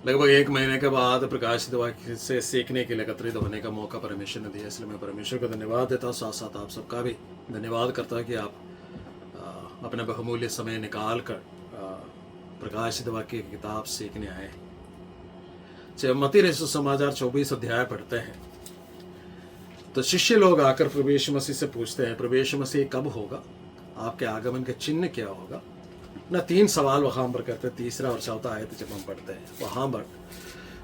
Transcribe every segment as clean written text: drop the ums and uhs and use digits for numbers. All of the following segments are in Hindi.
लगभग 1 महीने के बाद प्रकाशित वाक्य से सीखने के लिए एकत्रित होने का मौका परमेश्वर ने दिया, इसलिए मैं परमेश्वर को धन्यवाद देता हूँ। साथ साथ आप सबका भी धन्यवाद करता हूँ कि आप अपना बहुमूल्य समय निकाल कर प्रकाशित वाक्य की किताब सीखने आए हैं। जब मत्ती रचित समाचार 24 अध्याय पढ़ते हैं तो शिष्य लोग आकर प्रभु यीशु मसीह से पूछते हैं, प्रभु यीशु मसीह कब होगा, आपके आगमन का चिन्ह क्या होगा ना। 3 सवाल वहां पर करते, तीसरा और चौथा आयत जब हम पढ़ते हैं वहां पर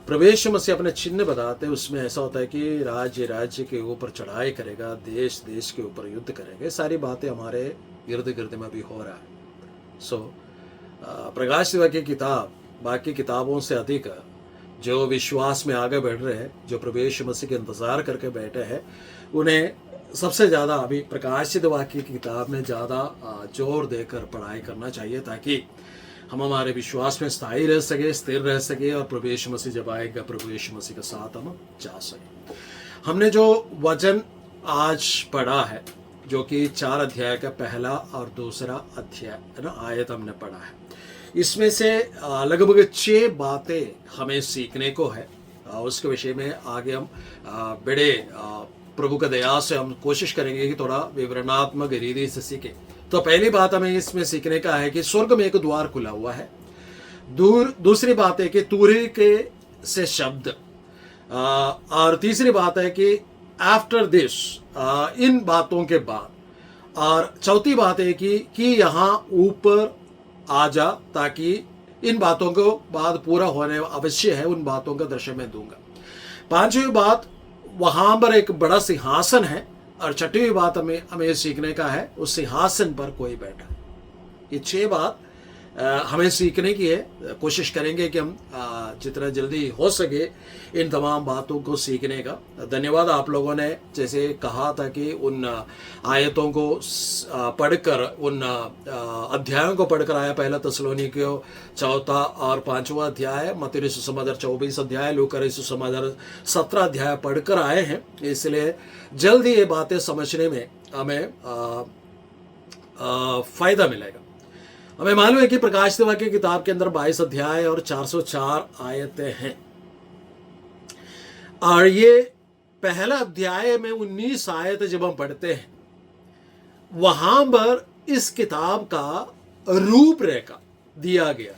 प्रभु यीशु मसीह अपने चिन्ह बताते हैं। उसमें ऐसा होता है कि राज्य राज्य के ऊपर चढ़ाई करेगा, देश देश के ऊपर युद्ध करेगा। ये सारी बातें हमारे इर्द गिर्द में भी हो रहा है। सो प्रकाशित वाक्य की किताब बाकी किताबों से अधिक जो विश्वास में आगे बढ़ रहे हैं, जो प्रभु यीशु मसीह के इंतजार करके बैठे हैं, उन्हें सबसे ज़्यादा अभी प्रकाशित वाक्य की किताब में ज़्यादा जोर देकर पढ़ाई करना चाहिए, ताकि हम हमारे विश्वास में स्थायी रह सके, स्थिर रह सके, और प्रभु यीशु मसीह जब आएगा प्रभु यीशु मसीह के साथ हम जा सके। हमने जो वचन आज पढ़ा है, जो कि 4 अध्याय का पहला और दूसरा अध्याय है ना, आयत हमने पढ़ा है, इसमें से लगभग 6 बातें हमें सीखने को है। उसके विषय में आगे हम बड़े प्रभु का दया से हम कोशिश करेंगे कि थोड़ा विवरणात्मक रीति से सीखें। तो पहली बात हमें इसमें सीखने का है कि स्वर्ग में एक द्वार खुला हुआ है। दूसरी बात है कि तूरी के से शब्द, और तीसरी बात है कि आफ्टर दिस, इन बातों के बाद, और चौथी बात है कि यहाँ ऊपर आ जा, ताकि इन बातों को बाद पूरा होने अवश्य है, उन बातों का दर्शन मैं दूंगा। 5वीं बात, वहां पर एक बड़ा सिंहासन है, और 6वीं बात हमें सीखने का है, उस सिंहासन पर कोई बैठा है। ये 6 बात हमें सीखने की है। कोशिश करेंगे कि हम जितना जल्दी हो सके इन तमाम बातों को सीखने का। धन्यवाद आप लोगों ने जैसे कहा था कि उन आयतों को पढ़कर, उन अध्यायों को पढ़कर आया। पहला थिस्सलुनीकियों 4 और 5वां अध्याय, मत्ती रचित समाचार 24 अध्याय, लूका रचित समाचार 17 अध्याय पढ़कर आए हैं। इसलिए जल्दी ये बातें समझने में हमें फायदा मिलेगा। हमें मालूम है कि प्रकाशित वाक्य किताब के अंदर 22 अध्याय और 404 आयतें हैं, और ये पहला अध्याय में 19 आयत जब हम पढ़ते हैं, वहां पर इस किताब का रूपरेखा दिया गया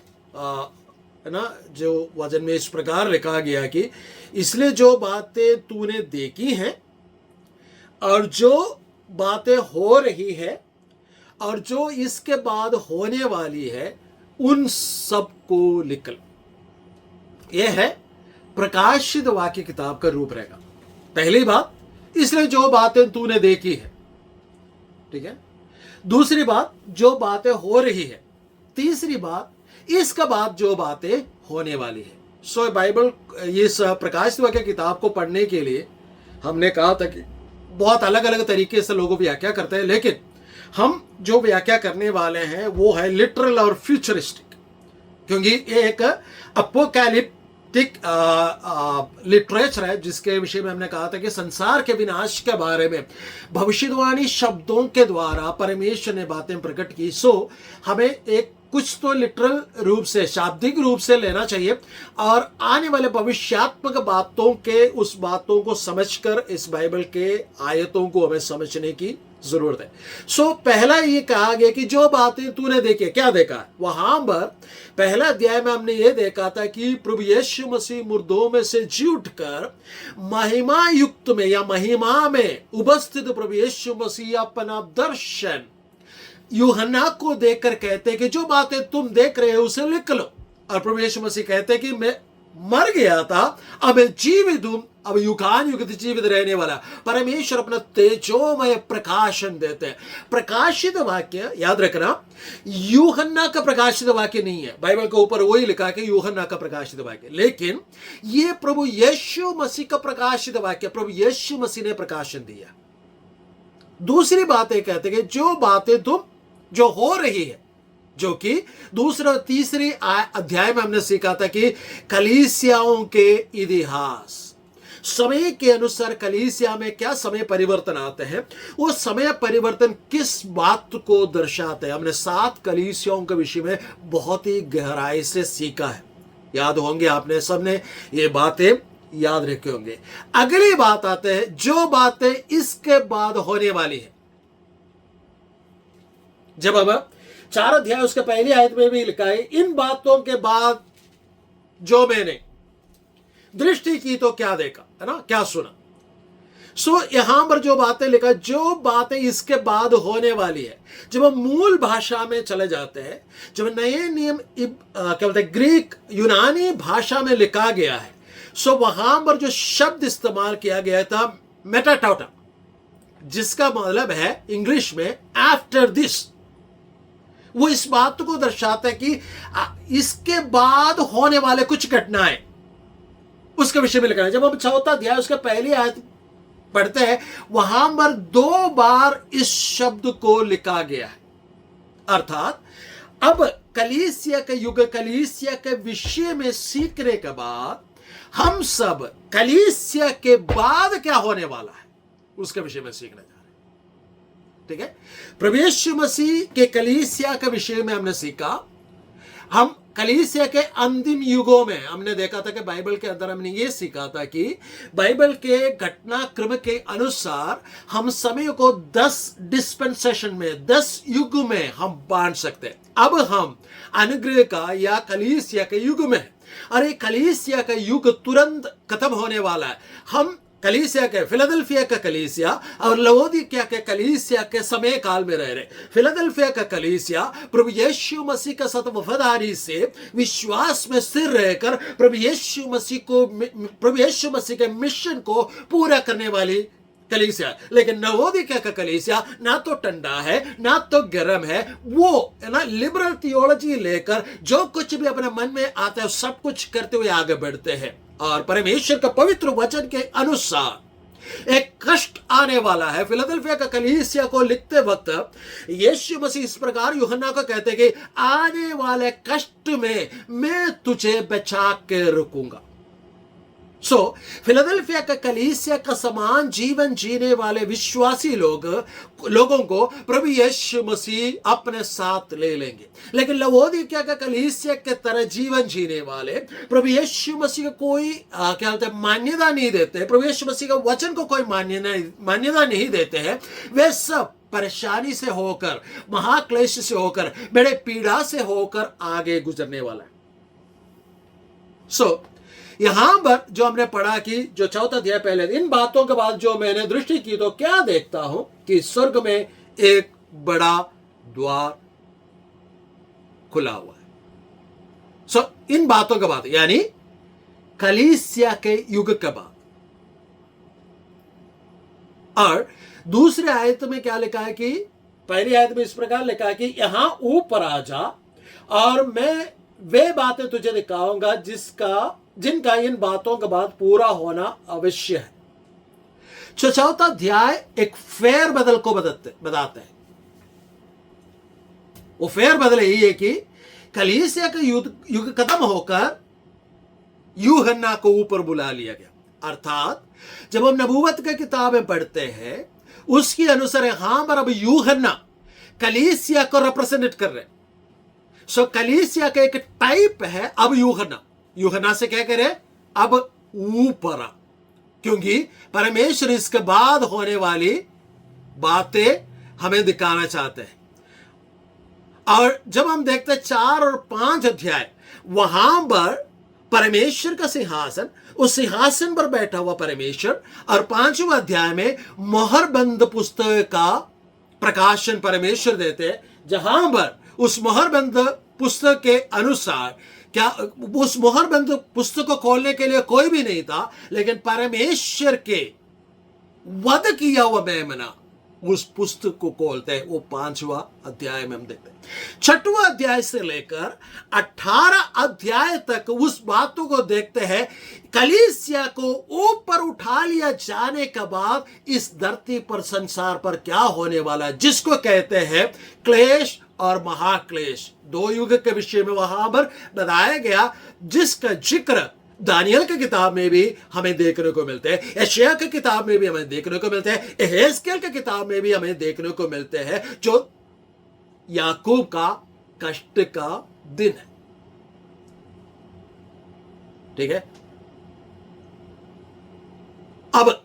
है ना। जो वचन में इस प्रकार लिखा गया कि इसलिए जो बातें तूने देखी हैं और जो बातें हो रही है और जो इसके बाद होने वाली है, उन सब को लिख लो। यह है प्रकाशित वाक्य किताब का रूपरेखा। पहली बात, इसलिए जो बातें तूने देखी है, ठीक है। दूसरी बात, जो बातें हो रही है। तीसरी बात, इसके बाद जो बातें होने वाली है। सो बाइबल, इस प्रकाशित वाक्य किताब को पढ़ने के लिए हमने कहा था कि बहुत अलग अलग तरीके से लोग व्याख्या करते हैं, लेकिन हम जो व्याख्या करने वाले हैं वो है लिटरल और फ्यूचरिस्टिक, क्योंकि ये एक अपोकैलिप्टिक लिटरेचर है, जिसके विषय में हमने कहा था कि संसार के विनाश के बारे में भविष्यवाणी शब्दों के द्वारा परमेश्वर ने बातें प्रकट की। सो हमें एक कुछ तो लिटरल रूप से, शाब्दिक रूप से लेना चाहिए, और आने वाले भविष्यात्मक बातों के उस बातों को समझकर इस बाइबल के आयतों को हमें समझने की जरूरत है। सो पहला ये कहा गया कि जो बातें तूने देखी, क्या देखा है? वहां पर पहला अध्याय में हमने ये देखा था कि प्रभु यीशु मसीह मुर्दों में से जी उठकर महिमा युक्त में या महिमा में उपस्थित प्रभु यीशु मसीह अपना दर्शन यूहन्ना को देखकर कहते हैं कि जो बातें तुम देख रहे हो उसे लिख लो। और प्रभु यीशु मसीह कहते हैं कि मैं मर गया था, अब जीवित हूं, अब युगान युग जीवित रहने वाला। परमेश्वर अपना तेजोमय प्रकाशन देते हैं। प्रकाशित वाक्य याद रखना, यूहन्ना का प्रकाशित वाक्य नहीं है। बाइबल के ऊपर वही लिखा कि यूहन्ना का प्रकाशित वाक्य, लेकिन ये प्रभु यीशु मसीह का प्रकाशित वाक्य, प्रभु यीशु मसीह ने प्रकाशन दिया। दूसरी बात ये कहते हैं कि जो बातें तुम जो हो रही है, जो कि दूसरा तीसरी अध्याय में हमने सीखा था कि कलीसियाओं के इतिहास, समय के अनुसार कलीसिया में क्या समय परिवर्तन आते हैं, वो समय परिवर्तन किस बात को दर्शाते हैं। हमने 7 कलीसियाओं के विषय में बहुत ही गहराई से सीखा है। याद होंगे, आपने सबने ये बातें याद रखे होंगे। अगली बात आते हैं जो बातें इसके बाद होने वाली है। जब अब 4 अध्याय उसके पहली आयत में भी लिखा है, इन बातों के बाद जो मैंने दृष्टि की तो क्या देखा, है ना, क्या सुना। यहां पर जो बातें लिखा, जो बातें इसके बाद होने वाली है, जब हम मूल भाषा में चले जाते हैं, जब नए नियम क्या बोलते हैं ग्रीक यूनानी भाषा में लिखा गया है, वहां पर जो शब्द इस्तेमाल किया गया था मेटाटोटा, जिसका मतलब है इंग्लिश में आफ्टर दिस, वो इस बात को दर्शाता है कि इसके बाद होने वाले कुछ घटनाएं उसके विषय में लिखा है। जब हम 4 अध्याय उसका पहली आयत पढ़ते हैं, वहां पर 2 बार इस शब्द को लिखा गया है। अर्थात अब कलीसिया के युग, कलीसिया के विषय में सीखने के बाद हम सब कलीसिया के बाद क्या होने वाला है उसके विषय में सीखने जा रहे हैं। ठीक है, प्रभु यीशु मसीह के कलीसिया के विषय में हमने सीखा। हम कलीसिया के अंतिम युगों में हमने देखा था कि बाइबल के अंदर हमने ये सीखा था कि बाइबल के घटनाक्रम के अनुसार हम समय को 10 डिस्पेंसेशन में, 10 युग में हम बांट सकते हैं। अब हम अनुग्रह का या कलीसिया के युग में, अरे कलीसिया का युग तुरंत खत्म होने वाला है। हम कलीसिया के, फिलाडेल्फिया का कलीसिया और लवोदिकिया के कलीसिया के समय काल में रह रहे। फिलाडेल्फिया का कलीसिया प्रभु यीशु मसीह के साथ वफादारी से विश्वास में स्थिर रहकर प्रभु यीशु मसीह के मिशन को पूरा करने वाली कलीसिया। लेकिन लवोदिकिया का कलीसिया ना तो ठंडा है ना तो गर्म है, वो है ना लिबरल थियोलॉजी लेकर जो कुछ भी अपने मन में आता है सब कुछ करते हुए आगे बढ़ते हैं। और परमेश्वर का पवित्र वचन के अनुसार एक कष्ट आने वाला है। फिलाडेल्फिया का कलीसिया को लिखते वक्त यीशु मसीह इस प्रकार यूहन्ना को कहते हैं कि आने वाले कष्ट में मैं तुझे बचा के रखूंगा। फिलाडेल्फिया का कलीसिया का समान जीवन जीने वाले विश्वासी लोगों को प्रभु यीशु मसीह अपने साथ ले लेंगे। लेकिन लवोदिकिया का कलीसिया के तरह जीवन जीने वाले प्रभु यीशु मसीह को कोई क्या होता है मान्यता नहीं देते, प्रभु यीशु मसीह का वचन को कोई मान्यता नहीं देते हैं, वे सब परेशानी से होकर, महाक्लेश से होकर, बड़े पीड़ा से होकर आगे गुजरने वाला है। यहां पर जो हमने पढ़ा कि जो 4 अध्याय पहले, इन बातों के बाद जो मैंने दृष्टि की तो क्या देखता हूं कि स्वर्ग में एक बड़ा द्वार खुला हुआ है। इन बातों के बाद यानी कलीसिया के युग के बाद। और दूसरे आयत में क्या लिखा है कि पहली आयत में इस प्रकार लिखा है कि यहां ऊपर आ जा और मैं वे बातें तुझे दिखाऊंगा जिनका इन बातों के बाद पूरा होना अवश्य है। 4 अध्याय एक फेर बदल को बताते हैं। वो फेर बदल यही है कि कलीसिया का युग खत्म होकर यूहन्ना को ऊपर बुला लिया गया। अर्थात जब हम नबूवत की किताबें पढ़ते हैं उसके अनुसार यहां पर अब यूहन्ना कलीसिया को रिप्रेजेंट कर रहे हैं। कलीसिया का एक टाइप है अब यूहन्ना से क्या करे, अब ऊपर आ, क्योंकि परमेश्वर इसके बाद होने वाली बातें हमें दिखाना चाहते हैं। और जब हम देखते हैं 4 और 5 अध्याय, वहां पर परमेश्वर का सिंहासन, उस सिंहासन पर बैठा हुआ परमेश्वर, और 5वें अध्याय में मोहरबंद पुस्तक का प्रकाशन परमेश्वर देते हैं, जहां पर उस मोहरबंद पुस्तक के अनुसार क्या उस मोहरबंद पुस्तक को खोलने के लिए कोई भी नहीं था, लेकिन परमेश्वर के वध किया हुआ मेमना उस पुस्तक को खोलते हैं। वो 5वां अध्याय में हम देखते हैं। 6वां अध्याय से लेकर 18 अध्याय तक उस बातों को देखते हैं। कलीसिया को ऊपर उठा लिया जाने के बाद इस धरती पर, संसार पर क्या होने वाला है, जिसको कहते हैं क्लेश और महाक्लेश। 2 युग के विषय में वहां पर बताया गया, जिसका जिक्र दानियल की किताब में भी हमें देखने को मिलते हैं, यशायाह की किताब में भी हमें देखने को मिलते हैं, यहेजकेल की किताब में भी हमें देखने को मिलते हैं, जो याकूब का कष्ट का दिन है। ठीक है। अब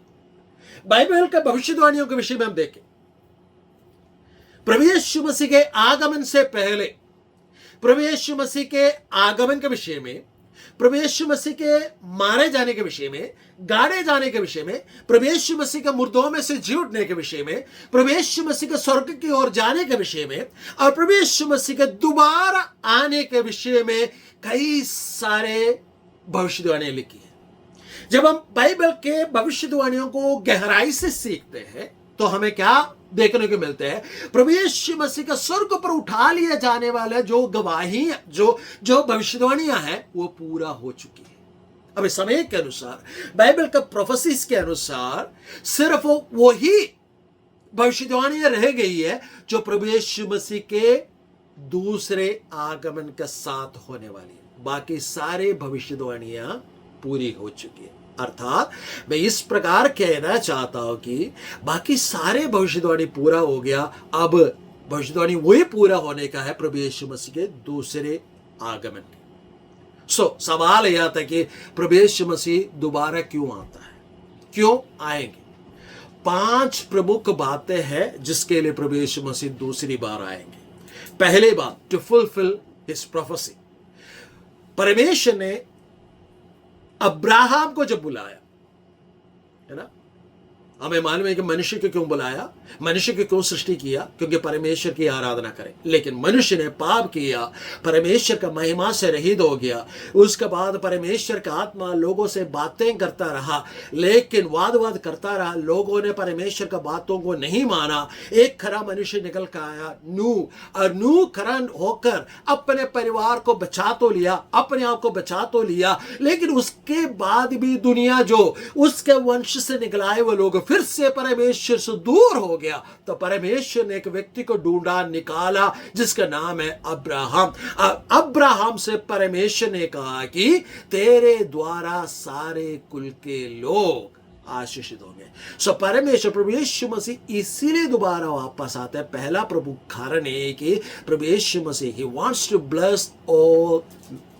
बाइबल का भविष्यवाणियों के विषय में हम देखें। प्रभु यीशु मसीह के आगमन से पहले, प्रभु यीशु मसीह के आगमन के विषय में, प्रभु यीशु मसीह के मारे जाने के विषय में, गाड़े जाने के विषय में, प्रभु यीशु मसीह के मुर्दों में से जी उठने के विषय में, प्रभु यीशु मसीह के स्वर्ग की ओर जाने के विषय में और प्रभु यीशु मसीह के दोबारा आने के विषय में कई सारे भविष्यवाणियां लिखी है। जब हम बाइबल के भविष्यवाणियों को गहराई से सीखते हैं तो हमें क्या देखने को मिलते हैं? प्रभु यीशु मसीह का स्वर्ग पर उठा लिया जाने वाला जो गवाही, जो भविष्यवाणियां हैं वो पूरा हो चुकी है। अब इस समय के अनुसार, बाइबल का प्रोफेसीज के अनुसार सिर्फ वही भविष्यवाणियां रह गई है जो प्रभु यीशु मसीह के दूसरे आगमन के साथ होने वाली है। बाकी सारे भविष्यवाणियां पूरी हो चुकी है। अर्थात मैं इस प्रकार कहना चाहता हूं कि बाकी सारे भविष्यवाणी पूरा हो गया। अब भविष्यवाणी वही पूरा होने का है प्रभु यीशु मसीह के दूसरे आगमन की। सवाल यह था कि प्रभु यीशु मसीह दोबारा क्यों आता है, क्यों आएंगे? 5 प्रमुख बातें हैं जिसके लिए प्रभु यीशु मसीह दूसरी बार आएंगे। पहली बात, टू फुलफिल हिज प्रोफेसी। परमेश्वर ने अब्राहम को जब बुलाया, है ना, हमें मालूम है कि मनुष्य को क्यों बुलाया, मनुष्य को क्यों सृष्टि किया, क्योंकि परमेश्वर की आराधना करें। लेकिन मनुष्य ने पाप किया, परमेश्वर का महिमा से रहित हो गया। उसके बाद परमेश्वर का आत्मा लोगों से बातें करता रहा, लेकिन वाद करता रहा। लोगों ने परमेश्वर का बातों को नहीं माना। एक खरा मनुष्य निकल कर आया, नूह, और नूह खरा होकर अपने परिवार को बचा तो लिया, अपने आप को बचा तो लिया, लेकिन उसके बाद भी दुनिया जो उसके वंश से निकलाए वो लोग फिर से परमेश्वर से दूर हो गया। तो परमेश्वर ने एक व्यक्ति को ढूंढा, निकाला, जिसका नाम है अब्राहम। अब्राहम से परमेश्वर ने कहा कि तेरे द्वारा सारे कुल के लोग आशीषित होंगे। परमेश्वर प्रभु यीशु मसीह इसीलिए दोबारा वापस आता है। पहला प्रमुख कारण है कि प्रभु Yeshu Masih he wants to bless all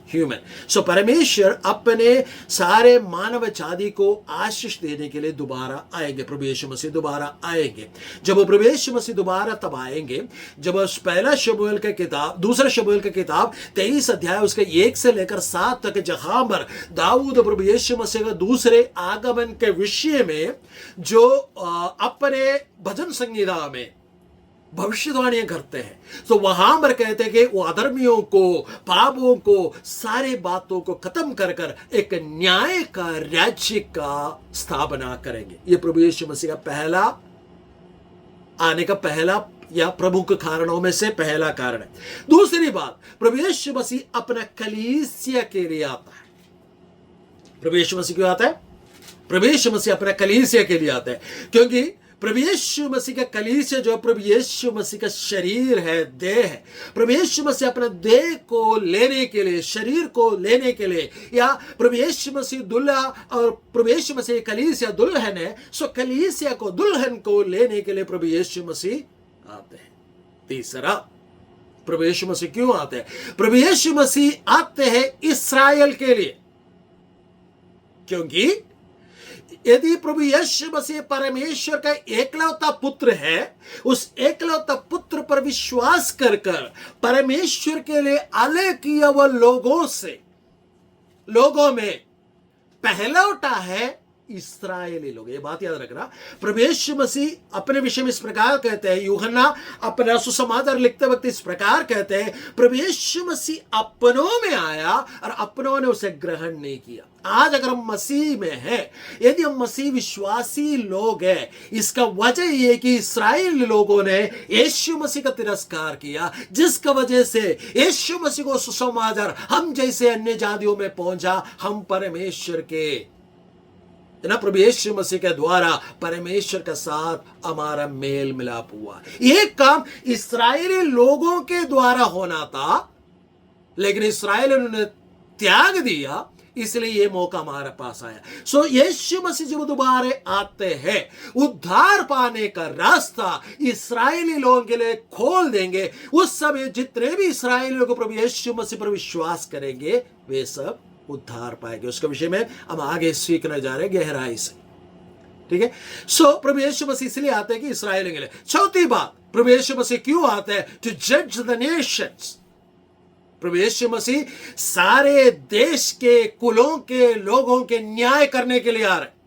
human. परमेश्वर अपने सारे मानव जाति को आशीष देने के लिए दोबारा आएंगे। प्रभु यीशु मसीह दोबारा आएंगे। जब प्रभु यीशु मसीह दोबारा तब आएंगे जब पहला शमूएल का किताब, दूसरा शमूएल का किताब 23 अध्याय उसके 1 से लेकर 7 तक, जहां पर दाऊद प्रभु यीशु मसीह का दूसरे आगमन के विषय में जो अपने भजन संगीता में भविष्यवाणियां करते हैं, तो वहां पर कहते हैं कि वो अधर्मियों को, पापों को, सारे बातों को खत्म कर कर एक न्याय का राज्य का स्थापना करेंगे। ये प्रभु यीशु मसीह का पहला आने का पहला या प्रमुख कारणों में से पहला कारण है। दूसरी बात, प्रभु यीशु मसीह अपना कलीसिया के लिए आता है। प्रभु यीशु मसीह क्यों आता है? प्रभु यीशु मसीह अपना कलीसिया के लिए आता है क्योंकि प्रभु यीशु मसीह का कलीसिया जो प्रभु यीशु मसीह का शरीर है, देह है। प्रभु यीशु मसीह अपने देह को लेने के लिए, शरीर को लेने के लिए, या प्रभु यीशु मसीह दुल्हा और प्रभु यीशु मसीह कलीसिया दुल्हन है, कलीसिया को, दुल्हन को लेने के लिए प्रभु यीशु मसीह आते हैं। तीसरा, प्रभु यीशु मसीह क्यों आते हैं? प्रभु यीशु मसीह आते हैं इस्राएल के लिए, क्योंकि यदि प्रभु यीशु मसीह परमेश्वर का एकलौता पुत्र है, उस एकलौता पुत्र पर विश्वास कर कर परमेश्वर के लिए अलग किया हुआ लोगों में पहलौटा है इस्राएली लोग। ये बात याद रखना। प्रभु यीशु मसीह अपने विषय में इस प्रकार कहते हैं, यूहन्ना अपना सुसमाचार लिखते वक्त इस प्रकार कहते हैं, प्रभु यीशु मसीह अपनों में आया और अपनों ने उसे ग्रहण नहीं किया। आज अगर हम मसीह में हैं, यदि हम मसीह विश्वासी लोग हैं, इसका वजह यह कि इस्राएल लोगों ने यीशु मसीह का तिरस्कार किया, जिसका वजह से यीशु मसीह को सुसमाचार हम जैसे अन्य जातियों में पहुंचा। हम परमेश्वर के ना, प्रभु यीशु मसीह के द्वारा परमेश्वर के साथ हमारा मेल मिलाप हुआ। यह काम इस्राएली लोगों के द्वारा होना था, लेकिन इस्राएल ने त्याग दिया, इसलिए यह मौका हमारे पास आया। यीशु मसीह जब दोबारा आते हैं, उद्धार पाने का रास्ता इस्राएली लोगों के लिए खोल देंगे। उस समय जितने भी इस्राएली लोग प्रभु यीशु मसीह पर विश्वास करेंगे, वे सब उद्धार पाएंगे। उसके विषय में हम आगे सीखने जा रहे हैं गहराई से, ठीक है। सो प्रभु यीशु मसीह इसलिए आते हैं कि इस्राएल के लिए। चौथी बात, प्रभु यीशु मसीह क्यों आते हैं? टू जज द नेशंस। प्रभु यीशु मसीह सारे देश के कुलों के लोगों के न्याय करने के लिए आ रहे।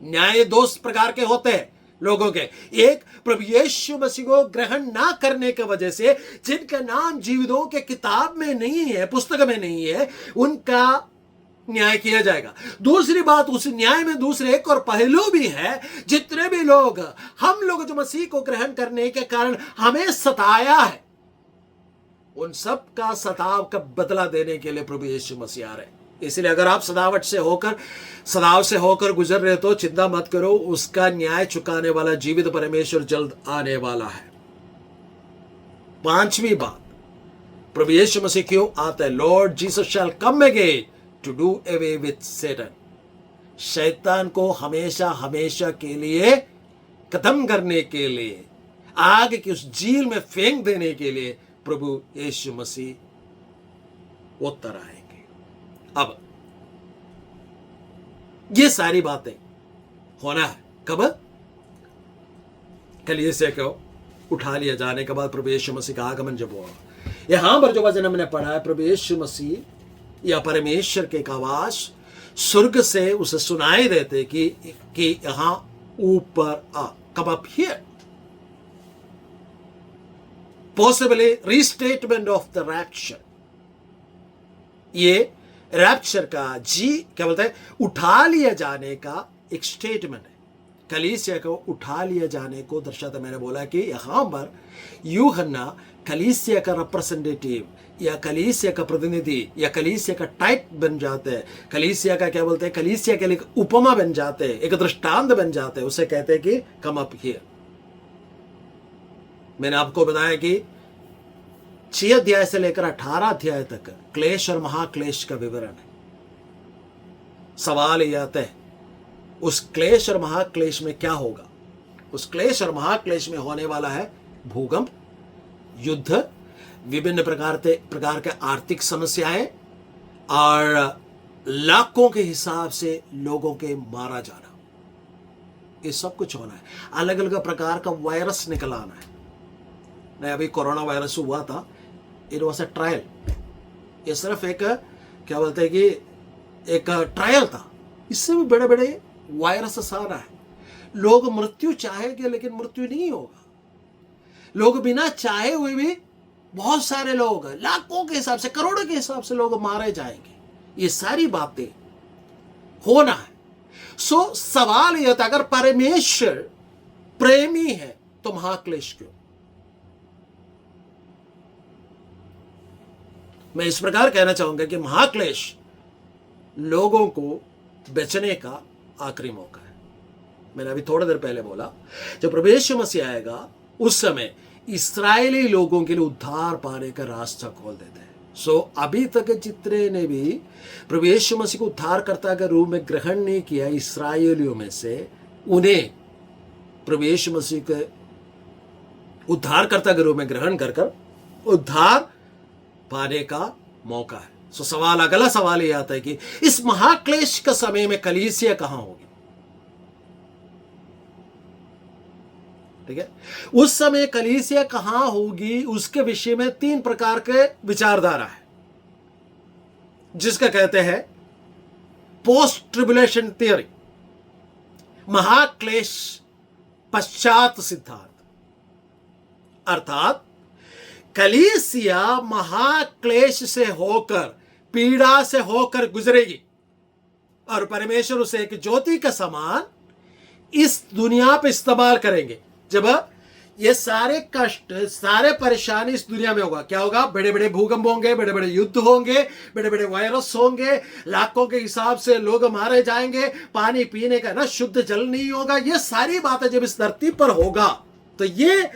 न्याय दो प्रकार के होते हैं लोगों के। एक, प्रभु यीशु मसीह को ग्रहण ना करने की वजह से जिनका नाम जीवितों के किताब में नहीं है, पुस्तक में नहीं है, उनका न्याय किया जाएगा। दूसरी बात, उस न्याय में दूसरे एक और पहलू भी है। जितने भी लोग, हम लोग जो मसीह को ग्रहण करने के कारण हमें सताया है, उन सब का सताव का बदला देने के लिए प्रभु यीशु मसीह आ रहे हैं। इसलिए अगर आप सदाव से होकर गुजर रहे तो चिंता मत करो, उसका न्याय चुकाने वाला जीवित परमेश्वर जल्द आने वाला है। पांचवी बात, प्रभु यीशु मसीह क्यों आता है? Lord Jesus shall come again to do away with Satan. शैतान को हमेशा हमेशा के लिए खत्म करने के लिए, आग की उस झील में फेंक देने के लिए प्रभु यीशु मसीह उत्तर आएंगे। अब ये सारी बातें होना है कब? कलीसिया को उठा लिया जाने के बाद प्रभु यीशु मसीह का आगमन जब हुआ। यहां पर जो वचन हमने पढ़ा है, प्रभु यीशु मसीह या परमेश्वर के एक आवाज स्वर्ग से उसे सुनाई देते कि यहां ऊपर आ, come up here. Possibly restatement of the rapture. ये रैप्चर का क्या बोलते हैं, उठा लिया जाने का एक स्टेटमेंट है। कलीसिया को उठा लिया जाने को दर्शाता। मैंने बोला कि यहां पर यूहन्ना कलीसिया का रिप्रेजेंटेटिव या कलीसिया का प्रतिनिधि या कलीसिया का टाइप बन जाते हैं। कलीसिया का क्या बोलते हैं, कलीसिया के लिए उपमा बन जाते हैं, एक दृष्टांत बन जाते हैं। उसे कहते हैं कि कम अप हियर। मैंने आपको बताया कि 6 अध्याय से लेकर 18 अध्याय तक क्लेश और महाक्लेश का विवरण है। सवाल यह आता है, उस क्लेश और महाक्लेश में क्या होगा? उस क्लेश और महाक्लेश में होने वाला है भूकंप, युद्ध, विभिन्न प्रकार के आर्थिक समस्याएं और लाखों के हिसाब से लोगों के मारा जाना। ये सब कुछ होना है। अलग अलग प्रकार का वायरस निकल आना है। नहीं, अभी कोरोना वायरस हुआ था, इट वॉज अ ट्रायल। ये सिर्फ एक क्या बोलते हैं कि एक ट्रायल था। इससे भी बड़े बड़े वायरस आ रहा है। लोग मृत्यु चाहेंगे लेकिन मृत्यु नहीं होगा। लोग बिना चाहे हुए भी बहुत सारे लोग, लाखों के हिसाब से, करोड़ों के हिसाब से लोग मारे जाएंगे। ये सारी बातें होना है। सो सवाल यह था, अगर परमेश्वर प्रेमी है तो महाक्लेश क्यों? मैं इस प्रकार कहना चाहूंगा कि महाक्लेश लोगों को बचने का आखिरी मौका है। मैंने अभी थोड़ी देर पहले बोला, जब प्रभु यीशु मसीह आएगा उस समय इस्राएली लोगों के लिए उद्धार पाने का रास्ता खोल देता है। सो अभी तक जितने ने भी प्रभु यीशु मसीह को उद्धारकर्ता के रूप में ग्रहण नहीं किया, इस्राएलियों में से उन्हें प्रभु यीशु मसीह के उद्धारकर्ता के रूप में ग्रहण कर उद्धार पाने का मौका है। सो सवाल, अगला सवाल यह आता है कि इस महाक्लेश का समय में कलीसिया कहां होगी? ठीक है, उस समय कलीसिया कहां होगी, उसके विषय में 3 प्रकार के विचारधारा है, जिसका कहते हैं पोस्ट ट्रिबुलेशन थियरी, महाक्लेश पश्चात सिद्धांत। अर्थात कलीसिया महाक्लेश से होकर, पीड़ा से होकर गुजरेगी और परमेश्वर उसे एक ज्योति का समान इस दुनिया पे इस्तेमाल करेंगे। जब ये सारे कष्ट, सारे परेशानी इस दुनिया में होगा, क्या होगा? बड़े बड़े भूकंप होंगे, बड़े बड़े युद्ध होंगे, बड़े बड़े वायरस होंगे, लाखों के हिसाब से लोग मारे जाएंगे, पानी पीने का ना शुद्ध जल नहीं होगा। ये सारी बातें जब इस धरती पर होगा तो ये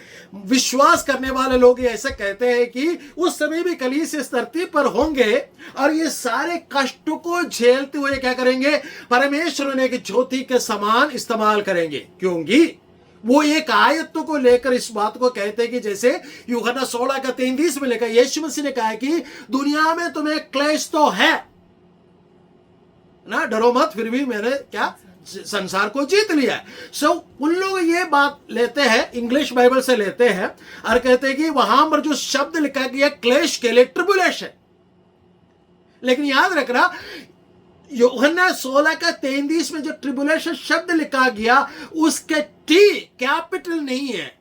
विश्वास करने वाले लोग ऐसे कहते हैं कि उस समय भी कलीसिया इस धरती पर होंगे और ये सारे कष्टों को झेलते हुए क्या करेंगे? परमेश्वर ने एक ज्योति के समान इस्तेमाल करेंगे, क्योंकि वो एक आयत को लेकर इस बात को कहते हैं कि जैसे यूहन्ना 16 का 33 में लिखा, यीशु मसीह ने कहा है कि दुनिया में तुम्हें क्लेश तो है ना, डरो मत, फिर भी मैंने क्या संसार को जीत लिया है। सो उन लोग ये बात लेते हैं, इंग्लिश बाइबल से लेते हैं और कहते हैं कि वहां पर जो शब्द लिखा गया क्लेश के लिए ट्रिबुलेशन, लेकिन याद रखना यूहन्ना 16 का 33 में जो ट्रिबुलेशन शब्द लिखा गया उसके टी कैपिटल नहीं है,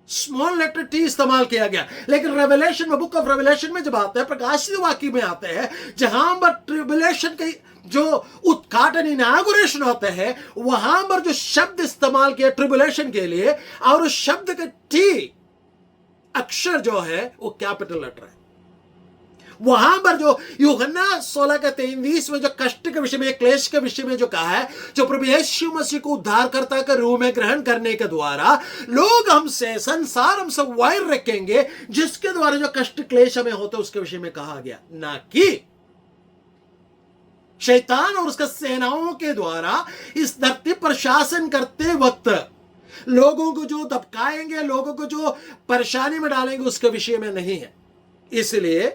स्मॉल लेटर टी इस्तेमाल किया गया। लेकिन रेवलेशन में, बुक ऑफ रेवलेशन में जब आते हैं, प्रकाशित वाक्य में आते हैं, जहां पर ट्रिबुलेशन के जो उद्घाटन इनागुरेशन होते हैं, वहां पर जो शब्द इस्तेमाल किया ट्रिबुलेशन के लिए, और उस शब्द का टी अक्षर जो है वो कैपिटल लेटर है। वहां पर जो यूहन्ना 16 का 23 में जो कष्ट के विषय में, क्लेश के विषय में जो कहा है, जो प्रभु यीशु मसीह को उद्धारकर्ता के रूप में ग्रहण करने के द्वारा लोग हमसे, संसार हमसे वैर रखेंगे, जिसके द्वारा जो कष्ट क्लेश हमें होते उसके विषय में कहा गया, ना कि शैतान और उसका सेनाओं के द्वारा इस धरती पर शासन करते वक्त लोगों को जो दबकाएंगे, लोगों को जो परेशानी में डालेंगे, उसके विषय में नहीं है। इसलिए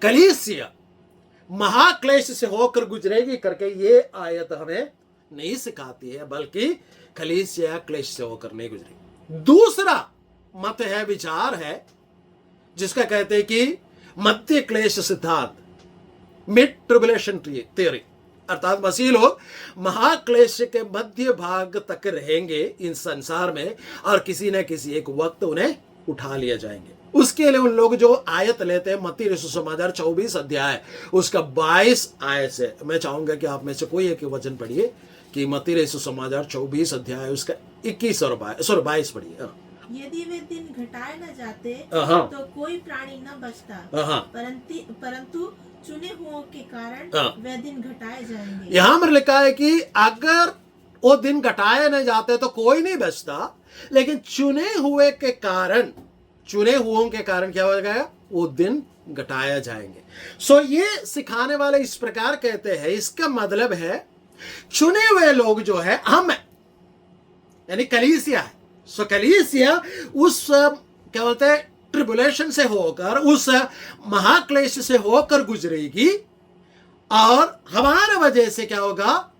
कलीसिया महाक्लेश से होकर गुजरेगी करके ये आयत हमें नहीं सिखाती है, बल्कि कलीसिया क्लेश से होकर नहीं गुजरेगी। दूसरा मत है, विचार है, जिसका कहते हैं कि मध्य क्लेश सिद्धांत, मिड ट्रिबुलेशन थ्योरी, अर्थात मसीह लोग महाक्लेश के मध्य भाग तक रहेंगे इन संसार में, और किसी न किसी एक वक्त उन्हें उठा लिया जाएंगे। उसके लिए उन लोग जो आयत लेते हैं, मत्ती सुसमाचार 24 अध्याय उसका 22 आयत से, मैं चाहूंगा कि आप में से कोई एक वचन पढ़िए कि मत्ती सुसमाचार 24 अध्याय उसका 21 और 22 पढ़िए। यदि वे दिन घटाए न जाते तो कोई प्राणी न बचता, परंतु चुने हुओं के कारण वे दिन घटाए जाएंगे। यहां पर लिखा है कि अगर वो दिन घटाए न जाते तो कोई नहीं बचता, लेकिन चुने हुए के कारण, चुने हुओं के कारण क्या हो जाएगा, वो दिन घटाया जाएंगे। सो ये सिखाने वाले इस प्रकार कहते हैं, इसका मतलब है चुने हुए लोग जो है हम है, यानी कलीसिया है। सो कलीसिया उस क्या बोलते हैं ट्रिबुलेशन से होकर, उस महाक्लेश से होकर गुजरेगी, और हमारे वजह से क्या होगा,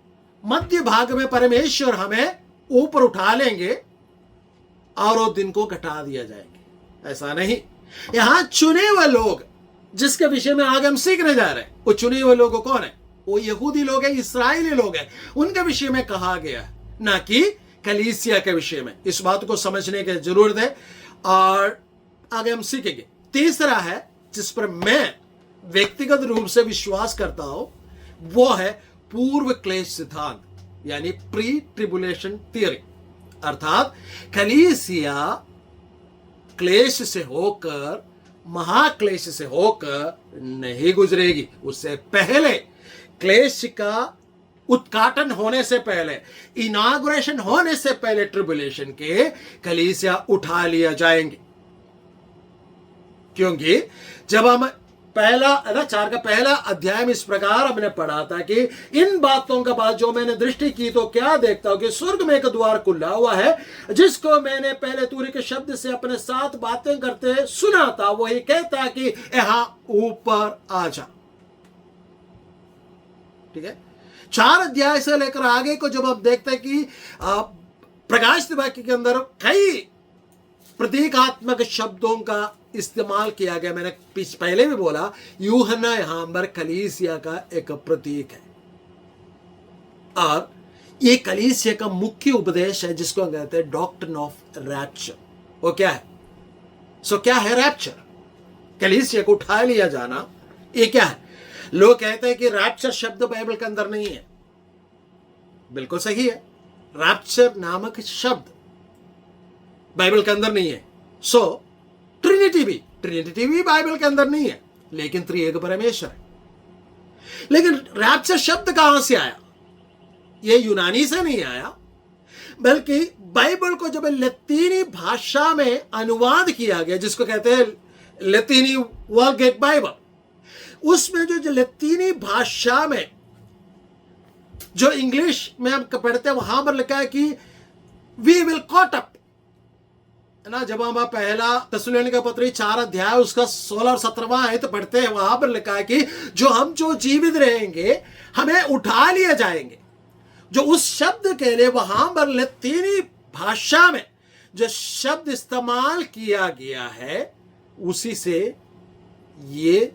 मध्य भाग में परमेश्वर हमें ऊपर उठा लेंगे और वो दिन को घटा दिया जाएंगे। ऐसा नहीं, यहां चुने हुए लोग जिसके विषय में आगे हम सीखने जा रहे हैं, वो चुने हुए लोग कौन है, वो यहूदी लोग हैं, इस्राएली लोग हैं, उनके विषय में कहा गया है, ना कि कलीसिया के विषय में। इस बात को समझने की जरूरत है और आगे हम सीखेंगे। तीसरा है जिस पर मैं व्यक्तिगत रूप से विश्वास करता हूं, वो है पूर्व क्लेश सिद्धांत, यानी प्री ट्रिबुलेशन थियरी, अर्थात कलीसिया क्लेश से होकर, महाक्लेश से होकर नहीं गुजरेगी। उससे पहले, क्लेश का उद्घाटन होने से पहले, इनागुरेशन होने से पहले ट्रिबुलेशन के कलीसिया उठा लिया जाएंगे। क्योंकि जब हम पहला 4 का पहला अध्याय में इस प्रकार हमने पढ़ा था कि इन बातों का बाद जो मैंने दृष्टि की तो क्या देखता हूं कि स्वर्ग में एक द्वार खुला हुआ है, जिसको मैंने पहले तूरी के शब्द से अपने साथ बातें करते सुना था। वही कहता कि यहां ऊपर आ जा। ठीक है, 4 अध्याय से लेकर आगे को जब आप देखते हैं कि प्रकाशित वाक्य के अंदर कई प्रतीकात्मक शब्दों का इस्तेमाल किया गया। मैंने पहले भी बोला, यूहन्ना यहां पर कलीसिया का एक प्रतीक है, और ये कलीसिया का मुख्य उपदेश है जिसको कहते हैं डॉक्ट्रिन ऑफ रैप्चर। वो क्या है? क्या है रैप्चर? कलीसिया को उठा लिया जाना, ये क्या है? लोग कहते हैं कि रैप्चर शब्द बाइबल के अंदर नहीं है। बिल्कुल सही है, रैप्चर नामक शब्द बाइबल के अंदर नहीं है। ट्रिनिटी भी बाइबल के अंदर नहीं है, लेकिन त्रिएक परमेश्वर है। लेकिन रैप्चर शब्द कहां से आया? यह यूनानी से नहीं आया, बल्कि बाइबल को जब लतीनी भाषा में अनुवाद किया गया, जिसको कहते हैं लतीनी वल्गेट बाइबल, उसमें जो लतीनी भाषा में जो इंग्लिश में हम पढ़ते हैं, वहां पर लिखा है कि वी विल कॉट अप, है ना। जब हम पहला थिस्सलुनीके पत्री 4 अध्याय उसका 16 और 17वां आयत पढ़ते हैं, वहां पर लिखा है कि जो जीवित रहेंगे हमें उठा लिए जाएंगे। जो उस शब्द के लिए वहां पर लतीनी भाषा में जो शब्द इस्तेमाल किया गया है, उसी से ये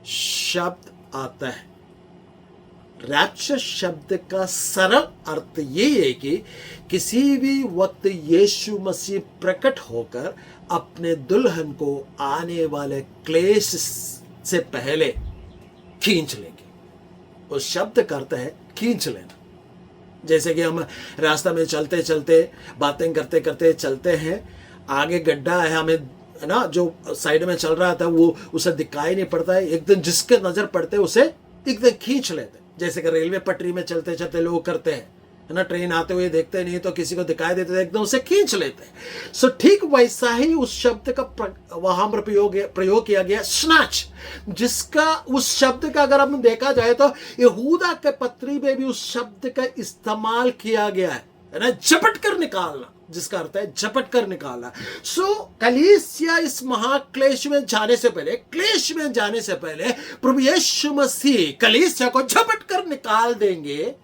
शब्द आता है। रैप्चर शब्द का सरल अर्थ ये है कि किसी भी वक्त यीशु मसीह प्रकट होकर अपने दुल्हन को आने वाले क्लेश से पहले खींच लेंगे। उस शब्द का अर्थ है खींच लेना। जैसे कि हम रास्ता में चलते चलते बातें करते करते चलते हैं, आगे गड्ढा है, हमें है ना जो साइड में चल रहा था वो उसे दिखाई नहीं पड़ता है, एकदम जिसके नजर पड़ते उसे एकदम खींच लेते। जैसे कि रेलवे पटरी में चलते चलते लोग करते हैं, है ना, ट्रेन आते हुए देखते नहीं तो किसी को दिखाई देते तो एकदम उसे खींच लेते हैं। सो ठीक वैसा ही उस शब्द का वहां पर प्रयोग किया गया स्नैच, जिसका उस शब्द का अगर हम देखा जाए तो यहूदा के पत्री में भी उस शब्द का इस्तेमाल किया गया है ना, झपट कर निकालना, जिसका अर्थ है झपट कर निकालना। सो कलीसिया इस महाक्लेश में जाने से पहले, क्लेश में जाने से पहले प्रभु यीशु मसीह कलीसिया को झपट कर निकाल देंगे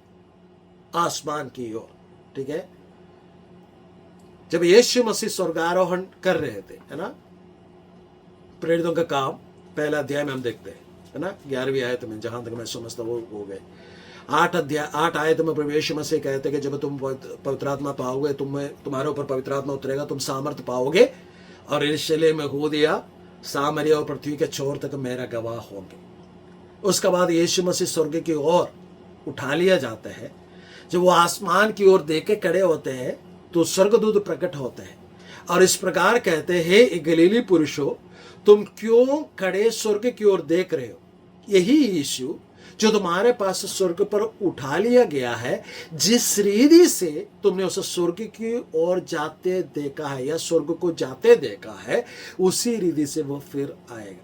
आसमान की ओर। ठीक है, जब यीशु मसीह स्वर्गारोहण कर रहे थे, है ना, प्रेरितों का काम पहला अध्याय में हम देखते हैं, है ना, 11वीं आयत में, जहां तक मैं समझता वो हो गए 8 आयत में प्रभु यीशु मसीह कहते कि जब तुम पवित्र आत्मा पाओगे, तुम्हारे ऊपर पवित्र आत्मा उतरेगा, तुम सामर्थ पाओगे और यरूशलेम में यहूदिया सामरिया और पृथ्वी के छोर तक मेरा गवाह होंगे। उसके बाद यीशु मसीह स्वर्ग की ओर उठा लिया जाता है। जब वो आसमान की ओर देख के खड़े होते हैं तो स्वर्गदूत प्रकट होते हैं और इस प्रकार कहते हैं, गलीली पुरुषों, तुम क्यों खड़े स्वर्ग की ओर देख रहे हो? यही यीशु जो तुम्हारे पास स्वर्ग पर उठा लिया गया है, जिस रीति से तुमने उसे स्वर्ग की ओर जाते देखा है या स्वर्ग को जाते देखा है, उसी रीति से वो फिर आएगा।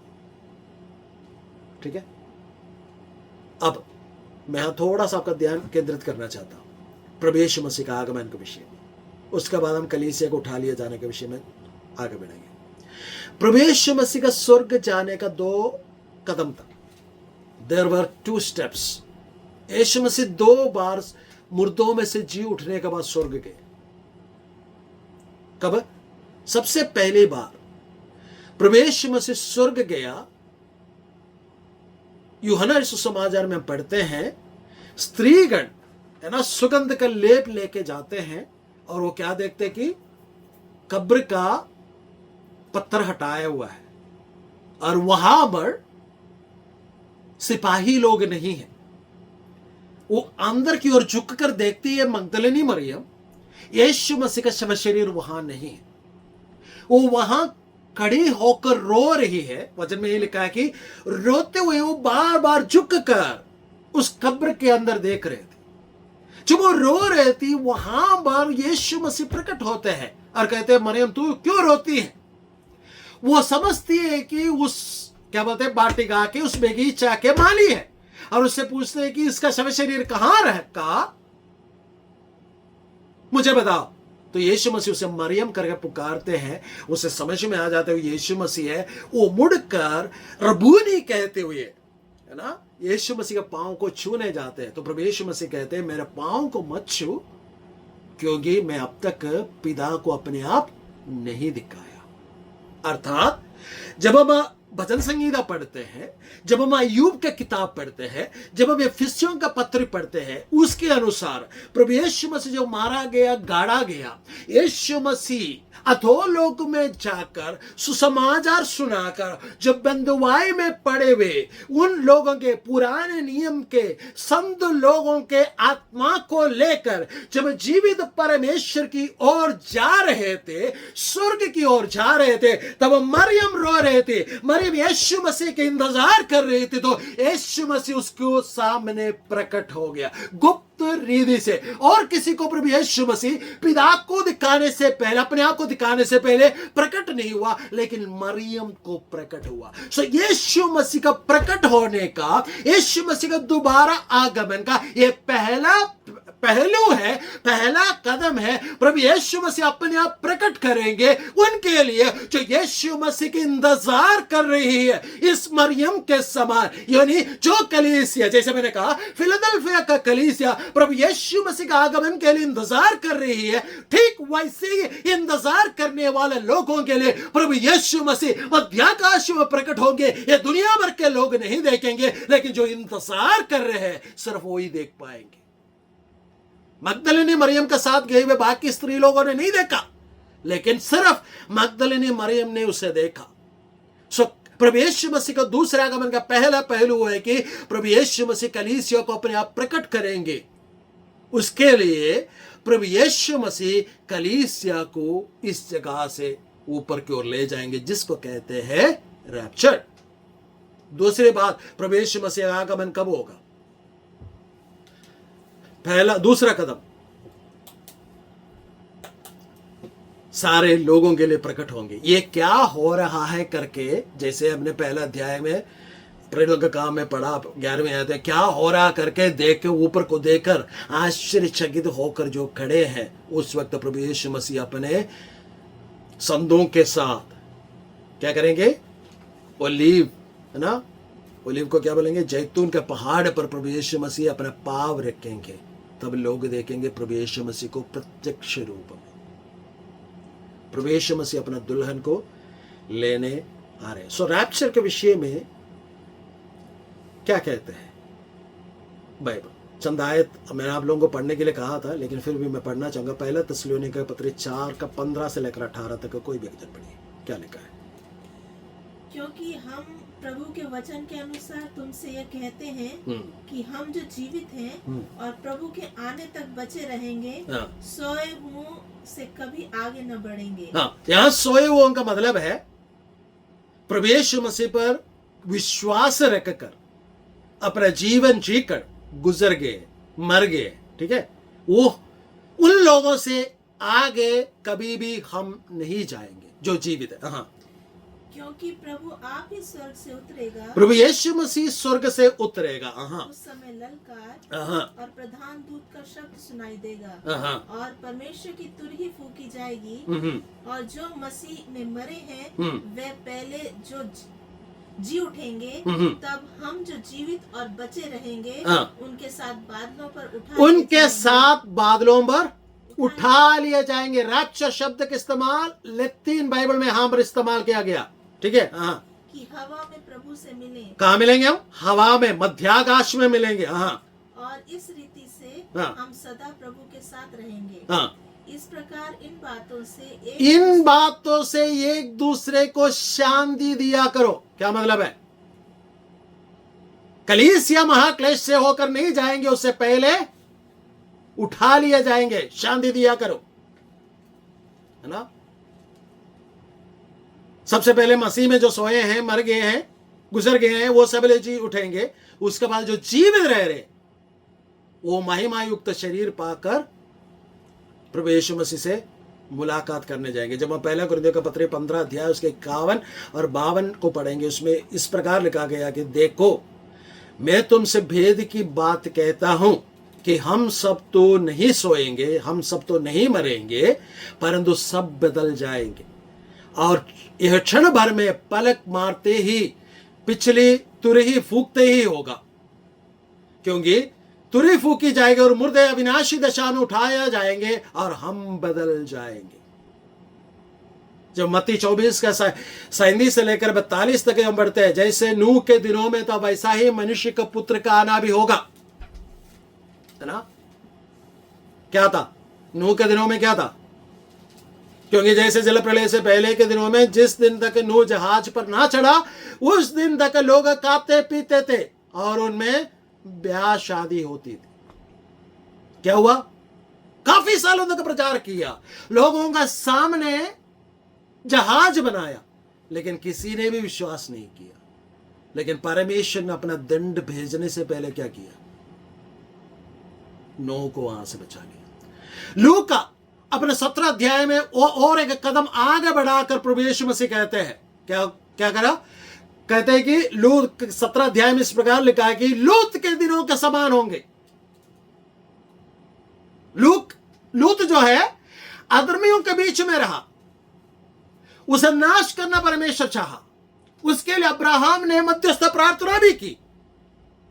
ठीक है, अब मैं थोड़ा सा आपका ध्यान केंद्रित करना चाहता हूं प्रभु यीशु मसीह का आगमन के विषय में। उसके बाद हम कलीसिया को उठा लिया जाने के विषय में आगे बढ़ेंगे। प्रभु यीशु मसीह का स्वर्ग जाने का 2 कदम था। There were 2 steps. यीशु मसीह 2 बार मुर्दों में से जी उठने के बाद स्वर्ग गए। कब? सबसे पहली बार प्रभु यीशु मसीह स्वर्ग गया, यूहन्ना सुसमाचार में पढ़ते हैं, स्त्रीगण है ना सुगंध का लेप लेके जाते हैं और वो क्या देखते कि कब्र का पत्थर हटाया हुआ है और वहां पर सिपाही लोग नहीं है। वो अंदर की ओर झुक कर देखती है मगदलिनी मरियम, यीशु मसीह का शव शरीर वहां नहीं है। वो वहां खड़ी होकर रो रही है। वचन में ये लिखा है कि रोते हुए वो बार बार झुक कर उस कब्र के अंदर देख रहे थे। जब वो रो रहे थी, वहां पर यीशु मसीह प्रकट होते हैं और कहते हैं, मरियम तू क्यों रोती है? वो समझती है कि उस क्या बोलते हैं बाटिका के उस बगीचा के माली है और उससे पूछते हैं कि इसका शव शरीर कहां रखा, मुझे बताओ। तो यीशु मसीह उसे मरियम करके पुकारते हैं। उसे समझ में आ जाता है यीशु मसीह है। वो मुड़कर रबूनी कहते हुए, है ना, यीशु मसीह के पांव को छूने जाते हैं। तो प्रभु यीशु मसीह कहते हैं, मेरे पांव को मत छू, क्योंकि मैं अब तक पिता को अपने आप नहीं दिखाया। अर्थात जब हम भजन संगीता पढ़ते हैं, जब हम अय्यूब के किताब पढ़ते हैं, जब हम इफिसियों का पत्र पढ़ते हैं, उसके अनुसार प्रभु यीशु मसीह जो मारा गया, गाड़ा गया, यीशु मसीह अधोलोक में जाकर सुसमाचार सुनाकर जब बंधुआई में पड़े हुए उन लोगों के पुराने नियम के संत लोगों के आत्मा को लेकर जब जीवित परमेश्वर की ओर जा रहे थे, स्वर्ग की ओर जा रहे थे, तब मरियम रो रहे थे। मरियम यीशु मसीह के इंतजार कर रही थी। तो यीशु मसीह उसको सामने प्रकट हो गया। गुप्त रीति से, और किसी को प्रभु यीशु मसीह पिता को दिखाने से पहले, अपने आप को दिखाने से पहले प्रकट नहीं हुआ, लेकिन मरियम को प्रकट हुआ। सो यीशु मसीह का प्रकट होने का, यीशु मसीह का दोबारा आगमन का ये पहला पहलू है, पहला कदम है। प्रभु यीशु मसीह अपने आप प्रकट करेंगे उनके लिए जो यीशु मसीह की इंतजार कर रही है, इस मरियम के समान। यानी जो कलीसिया, जैसे मैंने कहा फिलाडेल्फिया का कलीसिया प्रभु यीशु मसीह का आगमन के लिए इंतजार कर रही है, ठीक वैसे ही इंतजार करने वाले लोगों के लिए प्रभु यीशु मसीह मध्याकाश में प्रकट होंगे। ये दुनिया भर के लोग नहीं देखेंगे, लेकिन जो इंतजार कर रहे हैं सिर्फ वही देख पाएंगे। मगदलिनी मरियम के साथ गए हुए बाकी स्त्री लोगों ने नहीं देखा, लेकिन सिर्फ मगदलिनी मरियम ने उसे देखा। सो प्रभु यीशु मसीह का दूसरे आगमन का पहला पहलू है कि प्रभु यीशु मसीह कलीसिया को अपने आप प्रकट करेंगे। उसके लिए प्रभु यीशु मसीह कलीसिया को इस जगह से ऊपर की ओर ले जाएंगे, जिसको कहते हैं रैप्चर। दूसरी बात, प्रभु यीशु मसीह का आगमन कब होगा? दूसरा कदम सारे लोगों के लिए प्रकट होंगे। ये क्या हो रहा है करके, जैसे हमने पहला अध्याय में प्रेरितों का काम में पढ़ा, 11वें आयत में क्या हो रहा करके देख के, ऊपर को देखकर आश्चर्यचकित होकर जो खड़े हैं, उस वक्त प्रभु यीशु मसीह अपने संतों के साथ क्या करेंगे? ओलीव, है ना, ओलीव को क्या बोलेंगे? जैतून के पहाड़ पर प्रभु यीशु मसीह अपना पांव रखेंगे। तब लोग देखेंगे प्रभु यीशु मसीह को प्रत्यक्ष रूप में। प्रभु यीशु मसीह अपना दुल्हन को लेने आ रहे हैं। सो रैप्चर के विषय में क्या कहते हैं बाइबल? चंद आयत मैंने आप लोगों को पढ़ने के लिए कहा था, लेकिन फिर भी मैं पढ़ना चाहूंगा। पहला थिस्सलुनीके पत्री 4 का 15 से लेकर 18 तक कोई भी वचन पढ़िए। क्या लिखा है? क्योंकि हम प्रभु के वचन के अनुसार तुमसे यह कहते हैं कि हम जो जीवित हैं और प्रभु के आने तक बचे रहेंगे, सोए हुओं से कभी आगे न बढ़ेंगे। यहाँ सोए हुओं का मतलब है प्रभु यीशु मसीह पर विश्वास रखकर अपना जीवन जीकर गुजर गए, मर गए, ठीक है, वो उन लोगों से आगे कभी भी हम नहीं जाएंगे जो जीवित है। हाँ, क्योंकि प्रभु आप ही स्वर्ग से उतरेगा, प्रभु यीशु मसीह स्वर्ग से उतरेगा। उस समय ललकार और प्रधान दूत का शब्द सुनाई देगा और परमेश्वर की तुरही फूकी जाएगी, और जो मसीह में मरे हैं वे पहले जो जी उठेंगे, तब हम जो जीवित और बचे रहेंगे उनके साथ बादलों पर उठा लिए जाएंगे। रैप्चर शब्द का इस्तेमाल लैटिन बाइबल में यहाँ पर इस्तेमाल किया गया, ठीक है। हाँ, कि हवा में प्रभु से मिले। कहाँ मिलेंगे हम? हवा में, मध्याकाश में मिलेंगे। हाँ, और इस रीति से हम सदा प्रभु के साथ रहेंगे। हाँ, इस प्रकार इन बातों से एक दूसरे को शांति दिया करो। क्या मतलब है? कलीसिया महाक्लेश से होकर नहीं जाएंगे, उससे पहले उठा लिए जाएंगे। शांति दिया करो, है ना। सबसे पहले मसीह में जो सोए हैं, मर गए हैं, गुजर गए हैं, वो सब जी उठेंगे। उसके बाद जो जीवित रह रहे वो महिमा युक्त शरीर पाकर प्रभु यीशु मसीह से मुलाकात करने जाएंगे। जब हम पहला कुरिन्थियों का पत्र 15 अध्याय उसके 51 और 52 को पढ़ेंगे, उसमें इस प्रकार लिखा गया कि देखो, मैं तुमसे भेद की बात कहता हूं कि हम सब तो नहीं सोएंगे, हम सब तो नहीं मरेंगे, परंतु सब बदल जाएंगे। और यह क्षण भर में पलक मारते ही, पिछली तुरही फूकते ही होगा, क्योंकि तुरही फूकी जाएगी और मुर्दे अविनाशी दशा में उठाया जाएंगे और हम बदल जाएंगे। जब मत्ती 24 का 37 से लेकर 42 तक हम बढ़ते हैं, जैसे नूह के दिनों में था वैसा ही मनुष्य का पुत्र का आना भी होगा, है ना। क्या था नूह के दिनों में? क्या था? क्योंकि जैसे जल प्रलय से पहले के दिनों में जिस दिन तक नूह जहाज पर ना चढ़ा, उस दिन तक लोग खाते पीते थे और उनमें ब्याह शादी होती थी। क्या हुआ? काफी सालों तक प्रचार किया, लोगों का सामने जहाज बनाया, लेकिन किसी ने भी विश्वास नहीं किया। लेकिन परमेश्वर ने अपना दंड भेजने से पहले क्या किया? नोह को वहां से बचा लिया। लूका अपने 17 अध्याय में और एक कदम आगे बढ़ाकर प्रभु यीशु मसीह कहते हैं, क्या क्या करा? कहते हैं कि लूत 17 अध्याय में इस प्रकार लिखा है कि लूत के दिनों के समान होंगे। लूत जो है अधर्मियों के बीच में रहा, उसे नाश करना परमेश्वर चाहा, उसके लिए अब्राहम ने मध्यस्थ प्रार्थना भी की,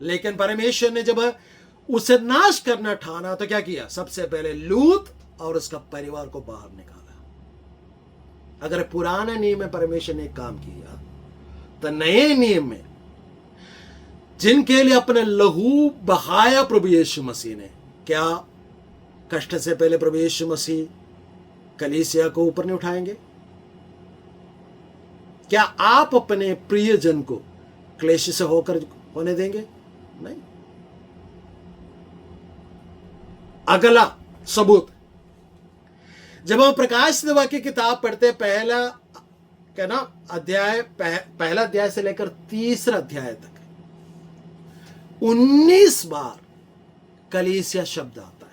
लेकिन परमेश्वर ने जब उसे नाश करना ठाना तो क्या किया? सबसे पहले लूत और उसका परिवार को बाहर निकाला। अगर पुराने नियम में परमेश्वर ने काम किया तो नए नियम में जिनके लिए अपने लहू बहाया प्रभु यीशु मसीह ने, क्या कष्ट से पहले प्रभु यीशु मसीह कलीसिया को ऊपर नहीं उठाएंगे? क्या आप अपने प्रियजन को क्लेश से होकर होने देंगे? नहीं। अगला सबूत, जब हम प्रकाशित वाक्य की किताब पढ़ते, पहला क्या ना अध्याय, पहला अध्याय से लेकर तीसरा अध्याय तक 19 बार कलीसिया शब्द आता है।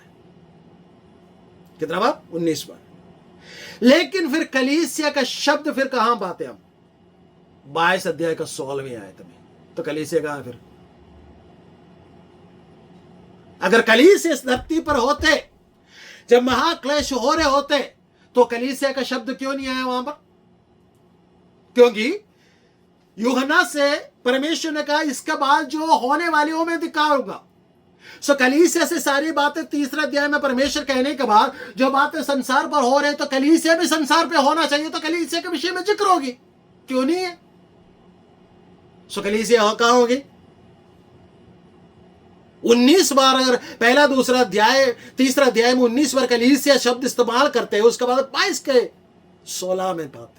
कितना बार? 19 बार। लेकिन फिर कलीसिया का शब्द फिर कहां पाते हम? 22 अध्याय का 16वीं आयत में। तो कलीसिया कहां है फिर? अगर कलीसिया इस धरती पर होते, जब महाक्लेश हो रहे होते, तो कलीसिया का शब्द क्यों नहीं आया वहां पर? क्योंकि यूहन्ना से परमेश्वर ने कहा इसके बाद जो होने वाली हो मैं दिखाऊंगा। सो कलीसिया से सारी बातें तीसरा अध्याय में परमेश्वर कहने के बाद जो बातें संसार पर हो रहे, तो कलीसिया भी संसार पे होना चाहिए, तो कलीसिया के विषय में जिक्र होगी, क्यों नहीं है? सो कलीसिया कहां होगी? 19 बार अगर पहला दूसरा अध्याय तीसरा अध्याय में 19 बार कलीसिया शब्द इस्तेमाल करते हैं, उसके बाद 22 के 16 में पाते हैं।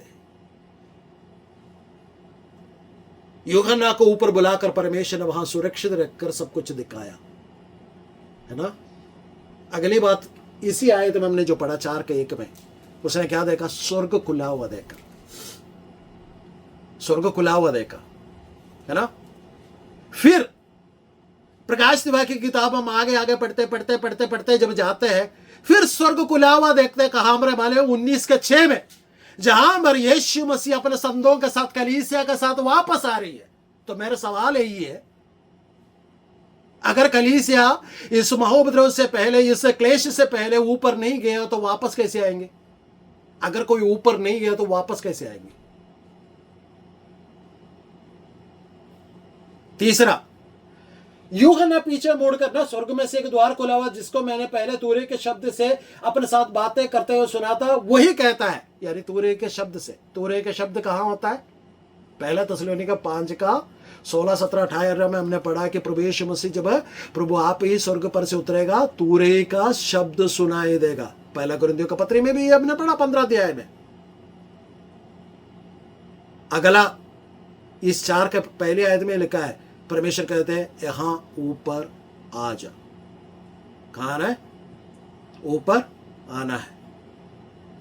यूहन्ना को ऊपर बुलाकर परमेश्वर ने वहां सुरक्षित रखकर सब कुछ दिखाया, है ना। अगली बात इसी आयत में हमने जो पढ़ा 4:1 में, उसने क्या देखा? स्वर्ग खुला हुआ देखा, स्वर्ग खुला हुआ देखा, है ना। फिर प्रकाश वाक्य की किताब हम आगे आगे पढ़ते जब जाते हैं, फिर स्वर्ग खुला हुआ देखते हैं। कहां हमारे माले 19:6 में, जहां पर यीशु मसीह अपने संतों के साथ कलीसिया के साथ वापस आ रही है। तो मेरा सवाल यही है, अगर कलीसिया इस महोपद्रव से पहले, इस क्लेश से पहले ऊपर नहीं गया तो वापस कैसे आएंगे? अगर कोई ऊपर नहीं गया तो वापस कैसे आएंगे? तीसरा, यूहन्ना पीछे मुड़कर ना स्वर्ग में से एक द्वार खुला हुआ, जिसको मैंने पहले तूरे के शब्द से अपने साथ बातें करते हुए सुना था, वही कहता है, यानी तूरे के शब्द से। तूरे के शब्द कहां होता है? पहला थिस्सलुनीके 5:16-17-18 में हमने पढ़ा कि प्रभु यीशु मसीह जब प्रभु आप ही स्वर्ग पर से उतरेगा, तूरे का शब्द सुनाई देगा। पहला कुरिन्थियों का पत्री में भी हमने पढ़ा 15 अध्याय में। अगला इस 4 के पहली आयत में लिखा है, परमेश्वर कहते हैं यहां ऊपर आ जा। कहां आना है? ऊपर आना है।